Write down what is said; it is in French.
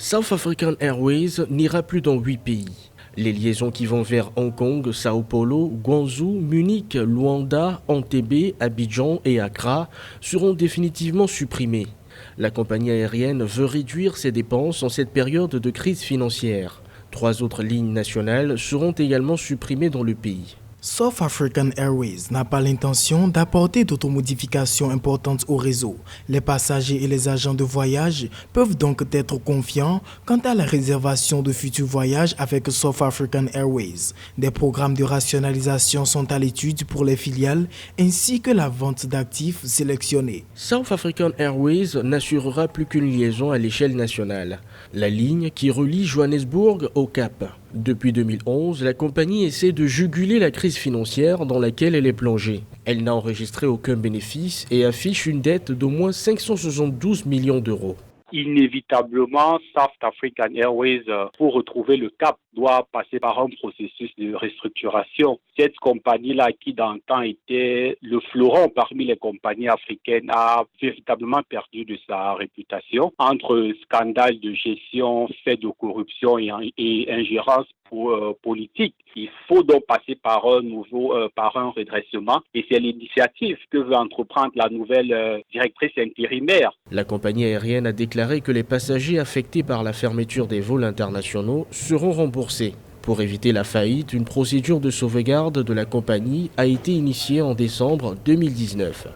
South African Airways n'ira plus dans 8 pays. Les liaisons qui vont vers Hong Kong, Sao Paulo, Guangzhou, Munich, Luanda, Entebbe, Abidjan et Accra seront définitivement supprimées. La compagnie aérienne veut réduire ses dépenses en cette période de crise financière. 3 autres lignes nationales seront également supprimées dans le pays. South African Airways n'a pas l'intention d'apporter d'autres modifications importantes au réseau. Les passagers et les agents de voyage peuvent donc être confiants quant à la réservation de futurs voyages avec South African Airways. Des programmes de rationalisation sont à l'étude pour les filiales ainsi que la vente d'actifs sélectionnés. South African Airways n'assurera plus qu'une liaison à l'échelle nationale, la ligne qui relie Johannesburg au Cap. Depuis 2011, la compagnie essaie de juguler la crise financière dans laquelle elle est plongée. Elle n'a enregistré aucun bénéfice et affiche une dette d'au moins 572 millions d'euros. Inévitablement, South African Airways, pour retrouver le cap, doit passer par un processus de restructuration. Cette compagnie-là, qui dans le temps était le fleuron parmi les compagnies africaines, a véritablement perdu de sa réputation entre scandales de gestion, faits de corruption et ingérence politique. Il faut donc passer par un redressement et c'est l'initiative que veut entreprendre la nouvelle directrice intérimaire. La compagnie aérienne a déclaré que les passagers affectés par la fermeture des vols internationaux seront remboursés. Pour éviter la faillite, une procédure de sauvegarde de la compagnie a été initiée en décembre 2019.